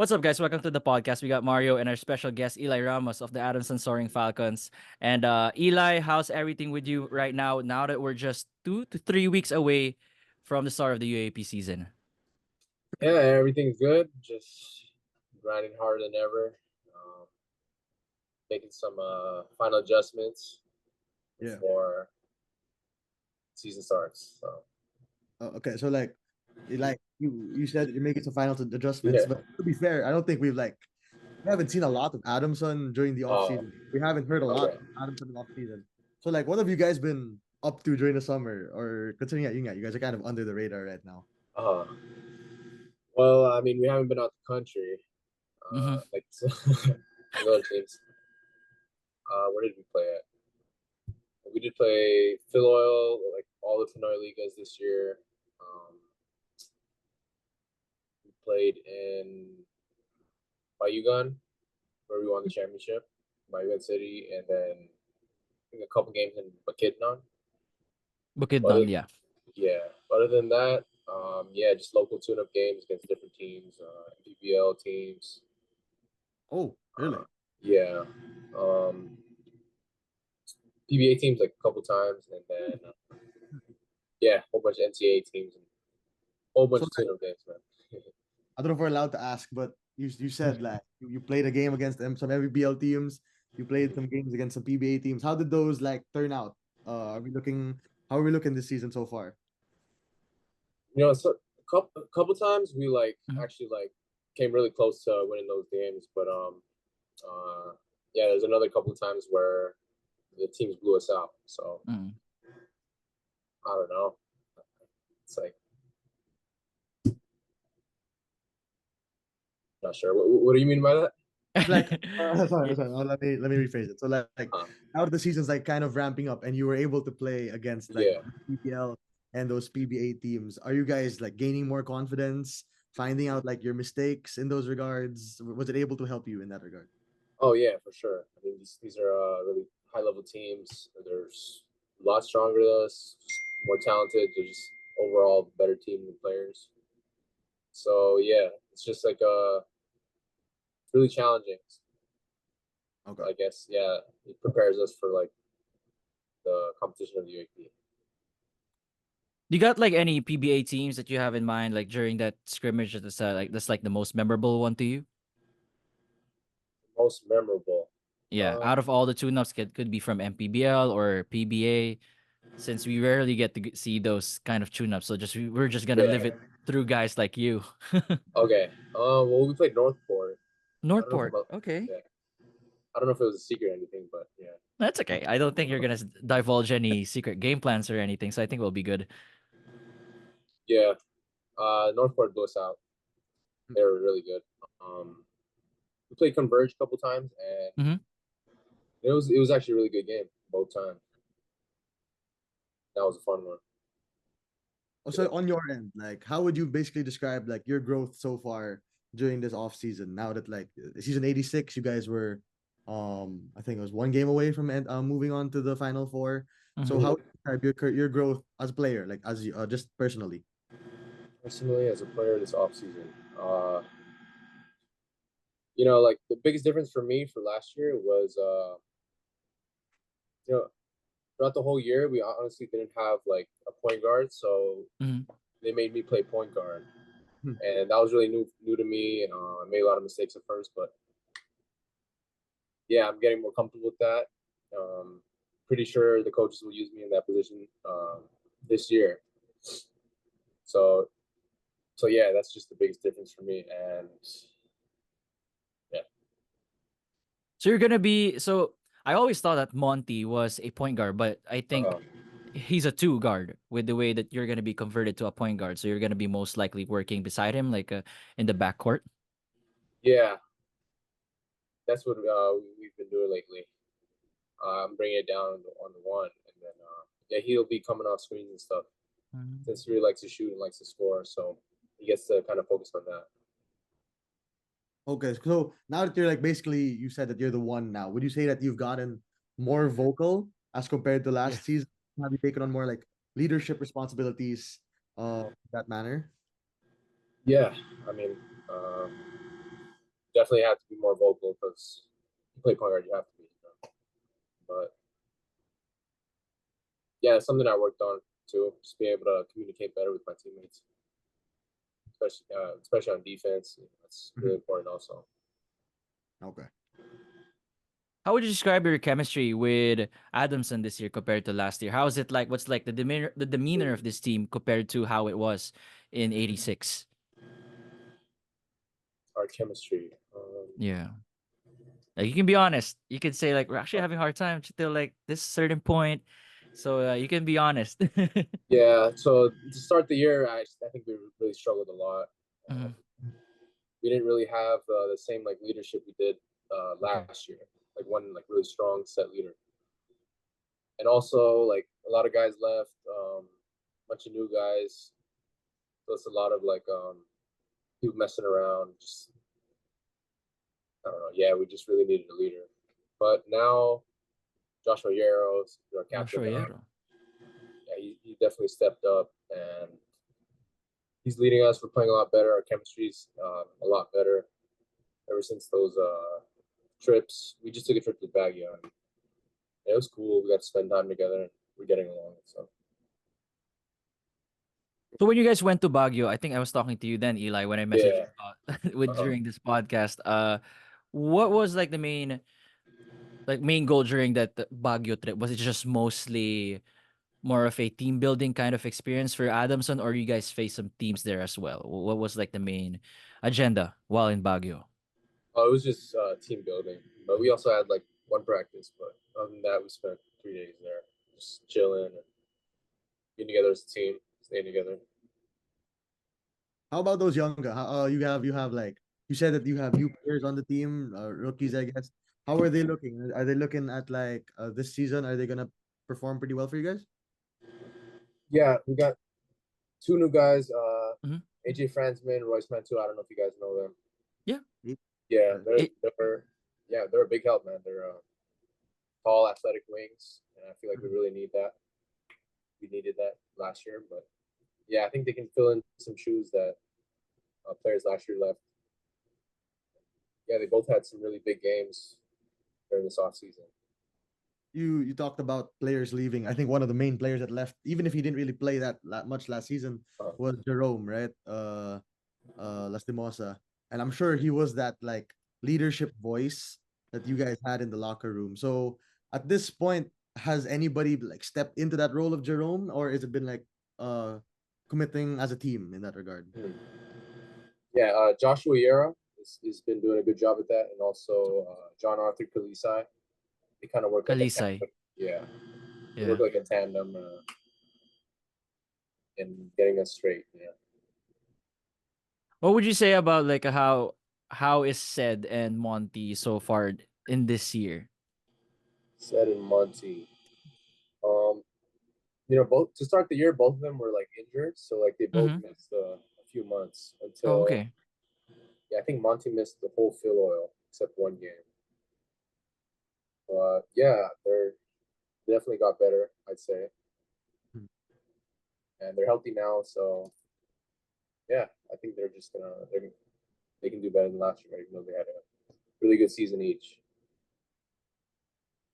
What's up, guys? Welcome to the podcast. We got Mario and our special guest, Eli Ramos of the Adamson Soaring Falcons. And Eli, how's everything with you right now that we're just 2 to 3 weeks away from the start of the UAAP season? Yeah, everything's good. Just grinding harder than ever. Um, Making some final adjustments Yeah. before season starts. So Okay. So you said you're making some final adjustments, yeah. but to be fair, I don't think we haven't seen a lot of Adamson during the off Oh, season. We haven't heard a lot okay. of Adamson in off season. So what have you guys been up to during the summer? Or considering that you guys are kind of under the radar right now. Uh, well, I mean, we haven't been out the country Mm-hmm. like like other teams. Where did we play at? We did play Phil Oil, like all the Pinoy Ligas this year. We played in Bayugan, where we won the championship, Bayugan City, and then I think a couple games in Bukidnon. Other, Bukidnon, yeah. yeah. Other than that, yeah, just local tune-up games against different teams, PBL teams. Oh, really? Yeah. Um, PBA teams like a couple times, and then yeah, a whole bunch of NCAA teams and a whole bunch So of tune-up games, man. I don't know if we're allowed to ask, but you said you played a game against some MVBL teams. You played some games against some PBA teams. How did those turn out? Are we looking? How are we looking this season so far? So a couple times we Mhm. actually came really close to winning those games, but yeah, there's another couple times where the teams blew us out. So Mm. I don't know. It's like not sure. What do you mean by that? Sorry. Let me rephrase it. So Uh, now that the season's kind of ramping up, and you were able to play against yeah. PPL and those PBA teams, are you guys gaining more confidence, finding out your mistakes in those regards? Was it able to help you in that regard? Oh yeah, for sure. I mean, these are really high level teams. They're a lot stronger than us, more talented. They're just overall better team than players. So yeah, it's just really challenging. Okay. I guess yeah, it prepares us for the competition of the UAP. You got any PBA teams that you have in mind, like during that scrimmage that's the most memorable one to you? Most memorable. Yeah, Um, out of all the tune-ups, could be from MPBL or PBA, since we rarely get to see those kind of tune-ups. So we're just gonna live yeah. it through guys like you. Okay. Well, we played Northport. I don't know if Northport. I'm. Okay. Yeah. I don't know if it was a secret or anything, but yeah. That's okay. I don't think you're gonna divulge any secret game plans or anything, so I think we'll be good. Yeah. Northport blew us out. They were really good. We played Converge a couple times, and Mm-hmm. it was actually a really good game both times. That was a fun one. Also, on your end, how would you basically describe your growth so far during this off season? Now that season 86, you guys were, I think it was one game away from moving on to the final four. So Mm-hmm. how would you describe your growth as a player, as you just personally? Personally, as a player this offseason, the biggest difference for me for last year was, you know, throughout the whole year, we honestly didn't have a point guard, so Mm-hmm. they made me play point guard, Hmm. and that was really new to me. And I made a lot of mistakes at first, but yeah, I'm getting more comfortable with that. Um, Pretty sure the coaches will use me in that position this year. So so yeah, that's just the biggest difference for me. And yeah, So you're gonna be so. I always thought that Monty was a point guard, but I think uh, he's a two guard with the way that you're gonna be converted to a point guard. So you're gonna be most likely working beside him, in the backcourt. yeah, that's what we've been doing lately. I'm bringing it down on the one, and then yeah, he'll be coming off screens and stuff Mhm. since he really likes to shoot and likes to score. So he gets to kind of focus on that. Okay, so now that you're basically, you said that you're the one now. Would you say that you've gotten more vocal as compared to Yeah. last season? Have you taken on more leadership responsibilities, that manner? Yeah, I mean, um, definitely have to be more vocal because you play point guard, you have to be. But yeah, it's something I worked on too, just being able to communicate better with my teammates, especially on defense. That's really important also. Okay. How would you describe your chemistry with Adamson this year compared to last year? How is it like? What's like the demeanor of this team compared to how it was in '86? Our chemistry. Yeah. Like you can be honest. You can say like we're actually having a hard time till like this certain point. So you can be honest. Yeah, so to start the year, I think we really struggled a lot. Mhm. We didn't really have the same like leadership we did Okay. last year. Like one like really strong set leader, and also like a lot of guys left, bunch of new guys. So it's a lot of like people messing around. Just I don't know. Yeah, we just really needed a leader. But now Joshua Yarrows, our captain Joshua now, Yero. yeah, he definitely stepped up and he's leading us. We're playing a lot better. Our chemistry's a lot better ever since those trips. We just took a trip to Baguio. And it was cool. We got to spend time together. We're getting along. So So when you guys went to Baguio, I think I was talking to you then, Eli, when I messaged yeah, you with during this podcast. What was like the main goal during that Baguio trip? Was it just mostly more of a team building kind of experience for Adamson, or you guys face some teams there as well? What was like the main agenda while in Baguio? it was just team building. But we also had like one practice. But other than that, we spent 3 days there, just chilling and being together as a team, staying together. How about those younger? You have like you said that you have new players on the team, rookies, I guess. How are they looking? Are they looking at like this season? Are they gonna perform pretty well for you guys? Yeah, we got two new guys. Mhm. AJ Fransman, Royce Mantu. I don't know if you guys know them. Yeah. Yeah, Sure. they're a big help, man. They're tall, athletic wings, and I feel like we really need that. We needed that last year, but yeah, I think they can fill in some shoes that players last year left. Yeah, they both had some really big games during this off season. You talked about players leaving. I think one of the main players that left, even if he didn't really play that much last season, Uh, was Jerome, right? Lastimosa, and I'm sure he was that like leadership voice that you guys had in the locker room. So at this point, has anybody like stepped into that role of Jerome, or has it been like committing as a team in that regard? yeah, Joshua Yera has been doing a good job at that, and also John Arthur Kalisai. They kind of work like a Kalisay. tandem. Yeah, they work Yeah. like a tandem in getting us straight. Yeah. What would you say about like how is Sed and Monty so far in this year? Sed and Monty. Um, both to start the year, both of them were like injured, so like they both Mm-hmm. missed a few months Oh, until okay. yeah, I think Monty missed the whole fill oil except one game. But yeah, they're definitely got better, I'd say, Hmm. and they're healthy now. So yeah, I think they can do better than last year, even though they had a really good season each.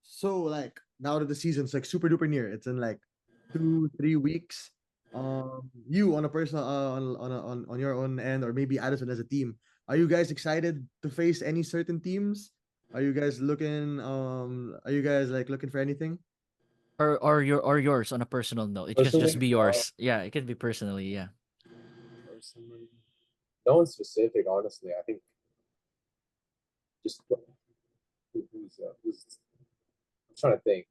So like now that the season's like super duper near, it's in like 2 3 weeks. You on a personal on your own end, or maybe Addison as a team, are you guys excited to face any certain teams? Are you guys looking? Are you guys like looking for anything? Or yours on a personal note. It can just Personally, be yours. Yeah, it can be personally, yeah. personally, no one specific. Honestly, I think just who's. I'm trying to think.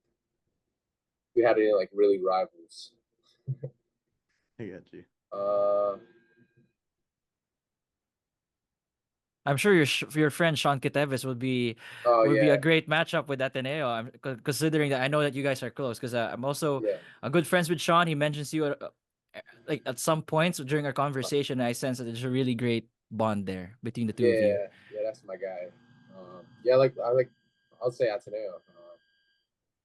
We had any like really rivals. I get you. Uh, I'm sure your friend Sean Kiteves oh would be a yeah, great matchup with Ateneo. Considering that I know that you guys are close, because I'm also yeah, a good friends with Sean. He mentions you like at some points during our conversation. I sense that there's a really great bond there between the two of you. yeah. That's my guy. Yeah, like I like. I'll say Ateneo.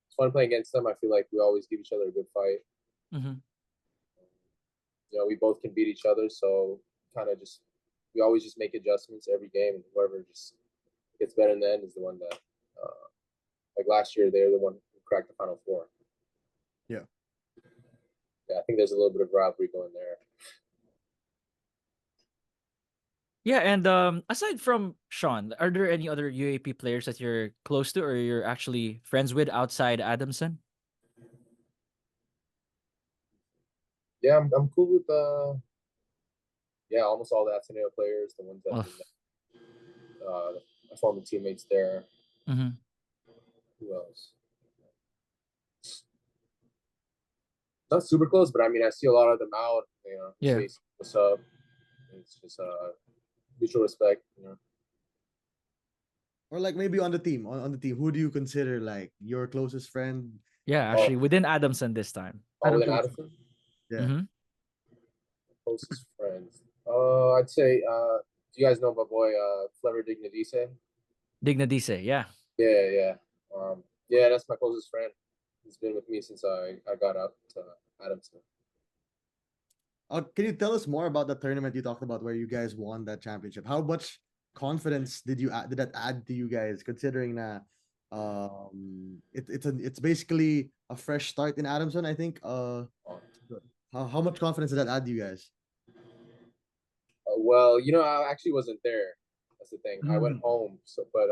It's fun playing against them. I feel like we always give each other a good fight. Mm-hmm. We both can beat each other, so kind of just we always just make adjustments every game, and whoever just gets better in the end is the one that, like last year, they're the one who cracked the Final Four. Yeah. Yeah, I think there's a little bit of rivalry going there. Yeah, and aside from Sean, are there any other UAP players that you're close to or you're actually friends with outside Adamson? Yeah, I'm cool with yeah, almost all the Ateneo players, the ones that my former teammates there. Mm-hmm. Who else? Not super close, but I mean, I see a lot of them out. You know, Yeah. say what's up. It's just mutual respect. You know. Or like maybe on the team, on the team, who do you consider like your closest friend? Yeah, actually within Adamson this time. Oh, with Adamson. Addison? Yeah. Mm-hmm. Closest friends. I'd say, do you guys know my boy, Flever Dignadice? Dignadice, yeah. Yeah. Yeah, that's my closest friend. He's been with me since I got up to Adamson. Can you tell us more about the tournament you talked about where you guys won that championship? How much confidence did that add to you guys, considering that it's basically a fresh start in Adamson, I think. How much confidence did that add to you guys? Well, you know, I actually wasn't there. That's the thing. I went home, but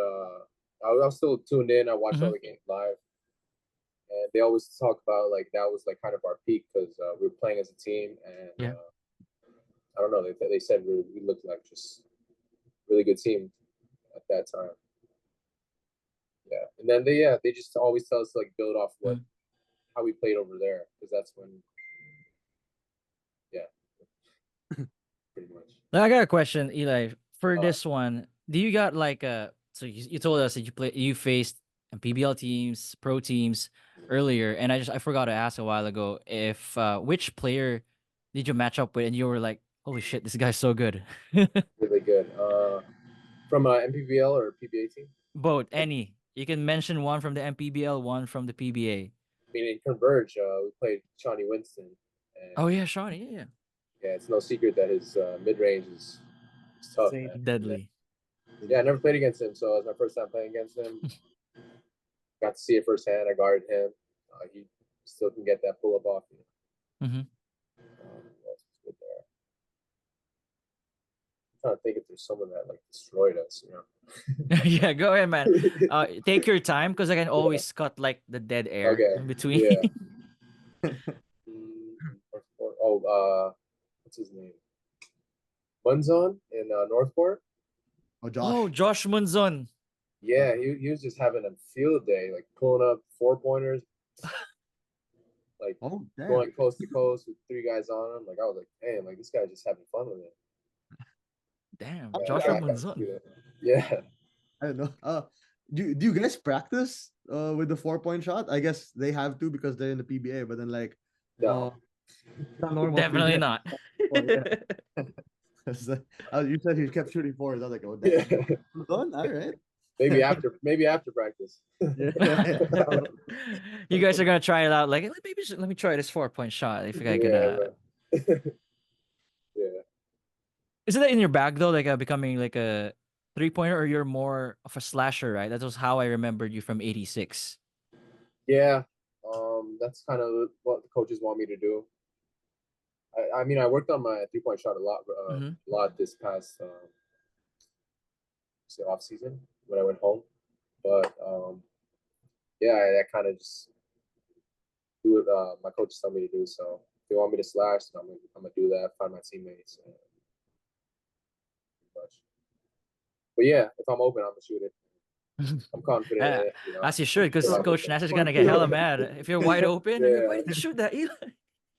I was still tuned in. I watched all the games live, and they always talk about like that was like kind of our peak because we were playing as a team, and I don't know. They said we looked like just really good team at that time. Yeah, and then they just always tell us to like build off how we played over there because that's when pretty much. Now I got a question, Eli. For this one, do you got like so you told us that you faced PBL teams, pro teams earlier, and I forgot to ask a while ago if which player did you match up with and you were like, holy shit, this guy's so good. Really good. From MPBL or PBA team? Both, any. You can mention one from the MPBL, one from the PBA. I mean, in Converge, we played Shawnee Winston. And, oh yeah, Shawnee, yeah. Yeah, it's no secret that his mid range is tough. Deadly. Yeah, I never played against him, so it was my first time playing against him. Got to see it firsthand. I guarded him. He still can get that pull up off. Mm-hmm. Good there. I'm trying to think if there's someone that like destroyed us, you know. Yeah, go ahead, man. Take your time because I can always cut like the dead air in between. Yeah. What's his name? Munzon in Northport. Oh, Josh. Oh, Josh Munzon. Yeah, he was just having a field day, like pulling up 4-pointers, like going coast to coast with 3 guys on him. Like I was like, damn, like this guy's just having fun with it. Damn, Joshua Munzon. Yeah. I don't know. Do you guys practice with the 4-point shot? I guess they have to because they're in the PBA, but then like no. Not normal. Definitely not. You said he kept shooting 4s. I was like, oh damn. All right. Maybe after practice. You guys are gonna try it out. Like maybe let me try this 4-point shot. If I gonna. Yeah. Isn't that in your bag though? Like becoming like a 3-pointer, or you're more of a slasher, right? That was how I remembered you from '86. Yeah. That's kind of what the coaches want me to do. I mean, I worked on my 3-point shot a lot this past off season when I went home, but yeah, I kind of just do what my coaches tell me to do. So if they want me to slash, then I'm gonna do that. Find my teammates. But yeah, if I'm open, I'm gonna shoot it. I'm confident in it. You know? As you should, because Coach Nash is gonna get hella mad if you're wide open. Why did you shoot that, Eli?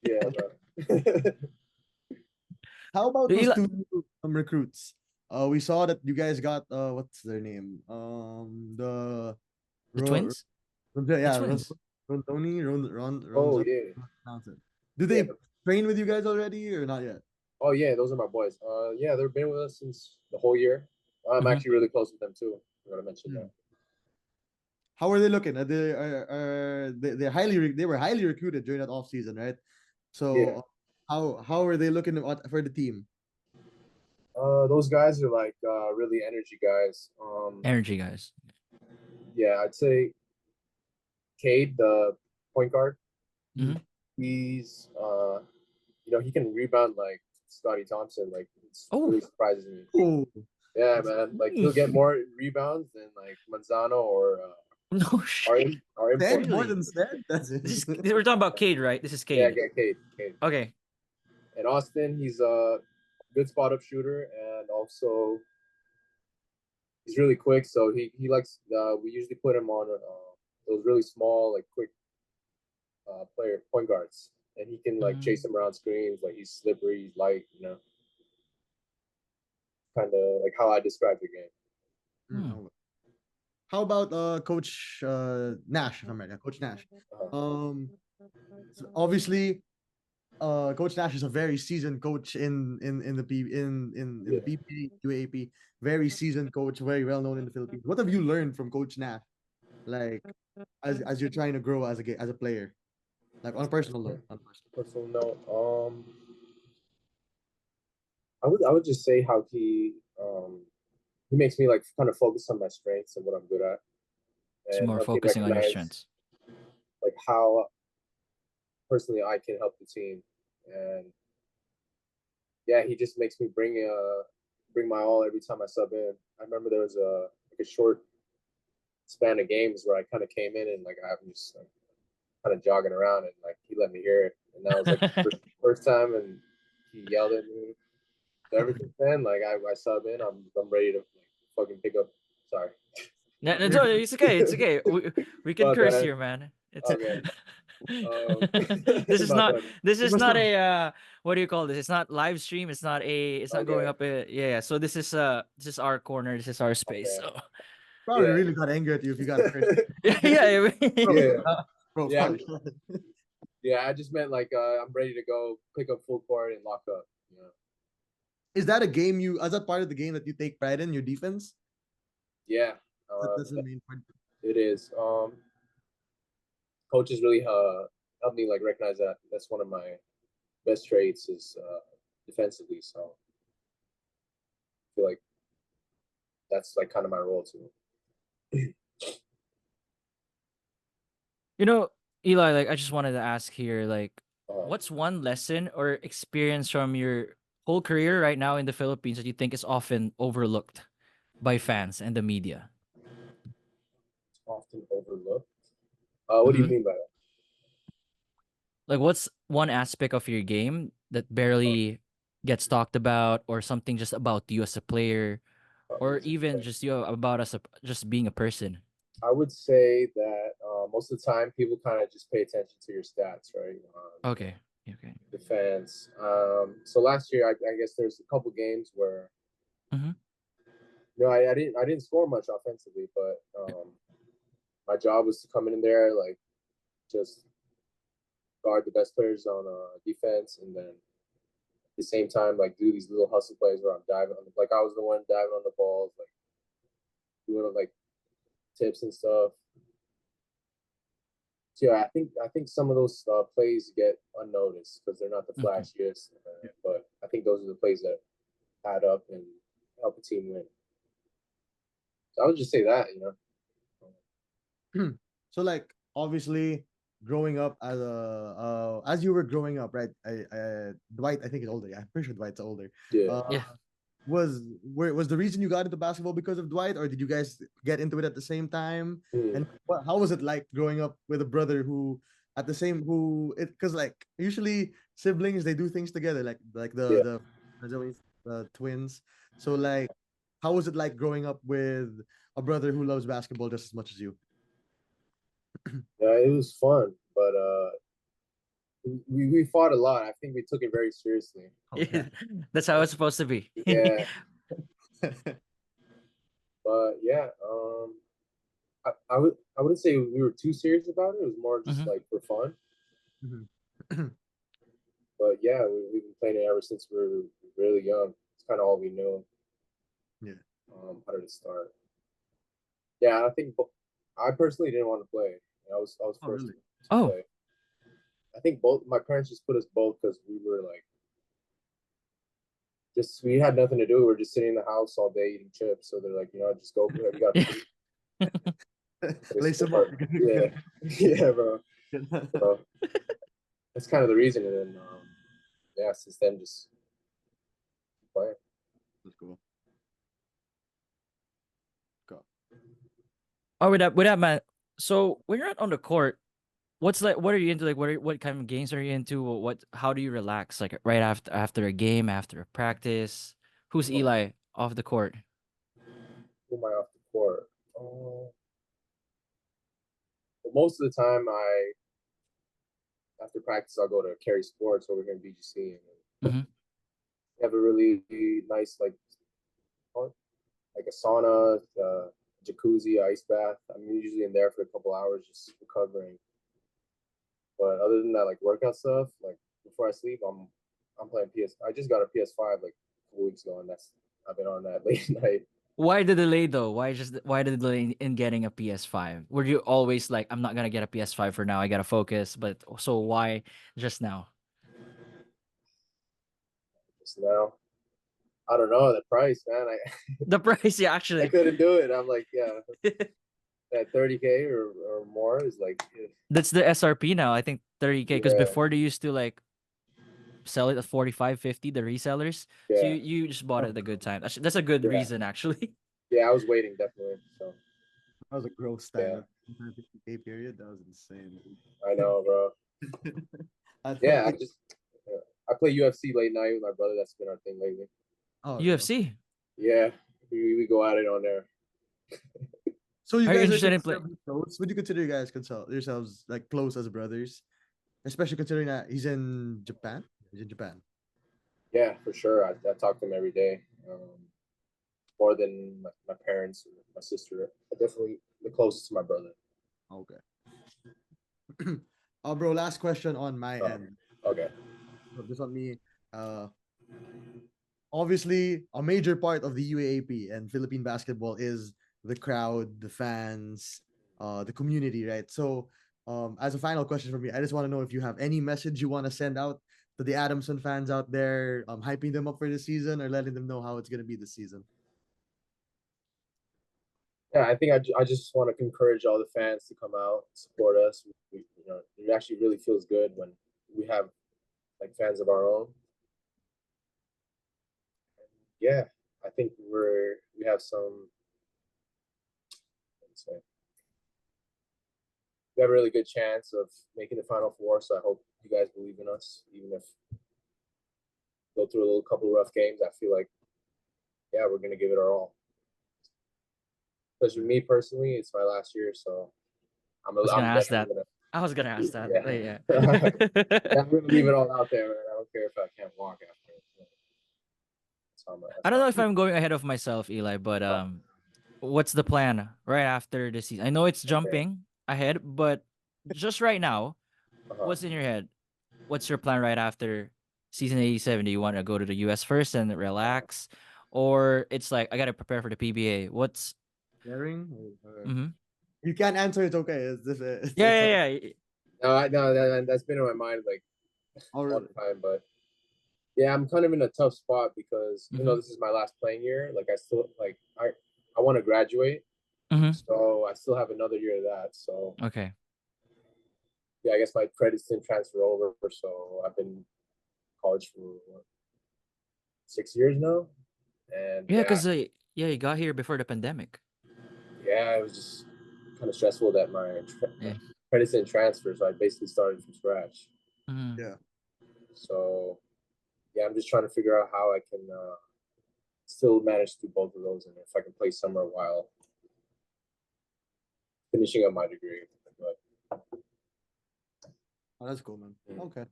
Yeah, bro. How about those 2 recruits? We saw that you guys got what's their name? The twins. Yeah, twins. Ron. Oh yeah. Do they train with you guys already or not yet? Oh yeah, those are my boys. Yeah, they've been with us since the whole year. I'm actually really close with them too. I gotta mention that. How are they looking? They were highly recruited during that off season, right? So how are they looking for the team? Those guys are like really energy guys. Energy guys. Yeah, I'd say Cade, the point guard. Mhm. He's he can rebound like Scotty Thompson. Like it Oh. really surprises me. Oh, Yeah, man. Like he'll get more rebounds than like Manzano or No shit. our Ted, import. more Really? than said. That's it. This is we're talking about Cade, right? This is Yeah, Cade. get Cade. Cade. Okay. And Austin, he's a good spot up shooter, and also he's really quick. So he likes. We usually put him on those really small, like quick player point guards, and he can like chase him around screens. Like he's slippery, he's light. Kind of like how I described the game. Hmm. How about Coach Nash? If I'm right, yeah, Coach Nash. So obviously, Coach Nash is a very seasoned coach in the in the PP UAAP. Very seasoned coach, very well known in the Philippines. What have you learned from Coach Nash? Like as you're trying to grow as a player, like on a personal note. Personal note, I would just say how he makes me like kind of focus on my strengths and what I'm good at, It's and more help me focusing on your recognize strengths. like how personally I can help the team. And yeah, he just makes me bring my all every time I sub in. I remember there was a short span of games where I kind of came in and like I'm just like, kind of jogging around, and like he let me hear it, and that was like the first time, and he yelled at me. So ever since then, like I sub in, I'm ready to like, fucking pick up. Sorry. No, no, no, it's okay. It's okay. We can My curse bad. here, man. It's Okay. this is My not bad. this is Must not have a what do you call this? It's not live stream. It's not going Okay. up yeah. So this is our corner. This is our space. Okay. So probably Yeah. really got angry at you if you got cursed. yeah, yeah. Bro, Yeah. bro, Yeah. probably. Yeah. I just meant like I'm ready to go pick up full court and lock up. Is that a game you? Is that part of the game that you take pride in your defense? Yeah. That's the main part. It is. Coaches really helped me like recognize that that's one of my best traits is defensively. So I feel like that's like kind of my role too. You know, Eli, like I just wanted to ask here, like, Uh, what's one lesson or experience from your whole career right now in the Philippines that you think is often overlooked by fans and the media? it's often overlooked. What do you Mhm. mean by that? Like, what's one aspect of your game that barely gets talked about, or something just about you as a player, or even just you about us just being a person? I would say that most of the time people kind of just pay attention to your stats, right? Okay. Okay. Defense. So last year, I guess there's a couple games where Mhm. I didn't score much offensively, but my job was to come in there like just guard the best players on defense, and then at the same time like do these little hustle plays where I'm diving on like I was the one diving on the balls, like doing like tips and stuff. So yeah, I think some of those plays get unnoticed because they're not the Okay. flashiest, but I think those are the plays that add up and help a team win. So I would just say that. So like obviously growing up as you were growing up, right? Dwight, I think is older. Yeah, I'm pretty sure Dwight's older. Yeah. Uh, Yeah. was the reason you got into basketball because of Dwight, or did you guys get into it at the same time? Mm. And how was it like growing up with a brother who at the same who it because like usually siblings they do things together like Yeah. the twins. So like how was it like growing up with a brother who loves basketball just as much as you? Yeah, it was fun, but we fought a lot. I think we took it very seriously. Okay. That's how it's supposed to be. Yeah, but yeah, I wouldn't say we were too serious about it. It was more just Mhm. like for fun. Mhm. But yeah, we've been playing it ever since we were really young. It's kind of all we knew. Yeah. How did it start? Yeah, I personally didn't want to play. I was Oh, forced really? to Oh. play. I think both my parents just put us both because we were like just we had nothing to do. We're just sitting in the house all day eating chips. So they're like, just go. We got Play some more. Yeah, yeah, bro. So that's kind of the reason. And then, yeah, since then, just playing. That's cool. Go. Oh, with that man. So when you're out on the court, what are you into? Like, what kind of games are you into? How do you relax? Like right after a game, after a practice. Who's Eli off the court? Who am I off the court? But most of the time, after practice, I'll go to Cary Sports over here in BGC, and Mm-hmm. they have a really nice like a sauna, jacuzzi, ice bath. I'm usually in there for a couple hours just recovering. But other than that, like workout stuff, like before I sleep, I'm playing PS. I just got a PS5 like a couple weeks ago, and I've been on that late night. Why the delay though? Why the delay in getting a PS5? Were you always like, I'm not gonna get a PS5 for now. I gotta focus. But so why just now? Just now, I don't know the price, man. The price, yeah, I actually. couldn't do it. I'm like, yeah, that 30K or more is like, That's the SRP now. I think 30K. Because yeah, before they used to like sell it at 45, 50, the resellers. So yeah, you just bought it at a good time. That's a good yeah, reason actually. yeah. I was waiting definitely. So That was a gross yeah, time. 50K period. That was insane. I know, bro. I thought Yeah, like, I play UFC late night with my brother. That's been our thing lately. oh, no. UFC. Yeah, we go at it on there. So you Are you guys are interested in play? considered close? Would you consider you guys yourselves like close as brothers? Especially considering that he's in Japan. He's in Japan. Yeah, for sure. I talk to him every day. More than my parents or my sister. Definitely the closest to my brother. Okay. Bro, last question on my end. Okay. So this on me. Obviously, a major part of the UAAP and Philippine basketball is the crowd, the fans, the community, right? So, as a final question for me, I just want to know if you have any message you want to send out to the Adamson fans out there, hyping them up for the season or letting them know how it's going to be this season. Yeah, I think I just want to encourage all the fans to come out, support us. It actually really feels good when we have like fans of our own. Yeah, I think we have some. Let's say, we have a really good chance of making the Final Four. So I hope you guys believe in us, even if go through a little couple rough games. I feel like, yeah, we're gonna give it our all. Especially me personally, it's my last year, so I'm definitely gonna. I was gonna ask that. Yeah. Yeah. Yeah, I'm gonna leave it all out there, man. I don't care if I can't walk after. I don't know if I'm going ahead of myself, Eli, but what's the plan right after the season? I know it's jumping ahead, but just right now, what's in your head? What's your plan right after season 87? Do you want to go to the US first and relax? Or it's like I gotta prepare for the PBA. What's Sharing? mm-hmm. You can't answer. It's okay. Yeah. No, that's been in my mind like all the time. But yeah, I'm kind of in a tough spot because this is my last playing year. Like I still I want to graduate, so I still have another year of that. So okay. Yeah, I guess my credits didn't transfer over, so I've been in college for 6 years now. And Yeah, because you got here before the pandemic. Yeah, it was just kind of stressful that my credits didn't transfer, so I basically started from scratch. Yeah. So yeah, I'm just trying to figure out how I can still manage to do both of those, and if I can play summer while finishing up my degree. Oh, that's cool, man. Okay.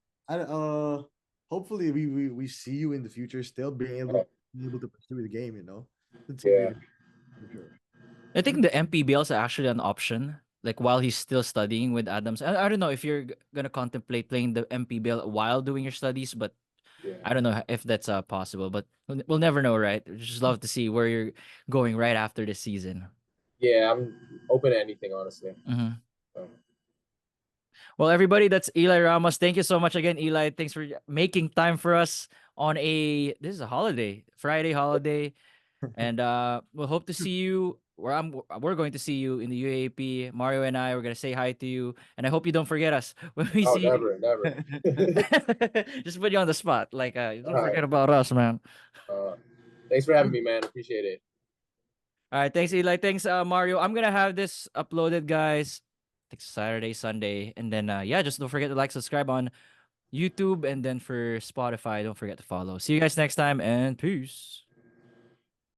Hopefully we see you in the future still being able to pursue the game, Yeah. Sure. I think the MPBL is actually an option. Like while he's still studying with Adams. I don't know if you're gonna contemplate playing the MPBL while doing your studies, but I don't know if that's possible. But we'll never know, right? Just love to see where you're going right after this season. Yeah, I'm open to anything, honestly. Mm-hmm. Well, everybody, that's Eli Ramos. Thank you so much again, Eli. Thanks for making time for us on this is a holiday, Friday holiday. And we'll hope to see you. We're going to see you in the UAAP. Mario and I, we're gonna say hi to you, and I hope you don't forget us when we Oh, see you. never. Just put you on the spot. Like, don't All forget right. about us, man. Thanks for having me, man. Appreciate it. All right, thanks, Eli. Thanks, Mario. I'm gonna have this uploaded, guys. I think Saturday, Sunday, and then yeah, just don't forget to like, subscribe on YouTube, and then for Spotify, don't forget to follow. See you guys next time, and peace.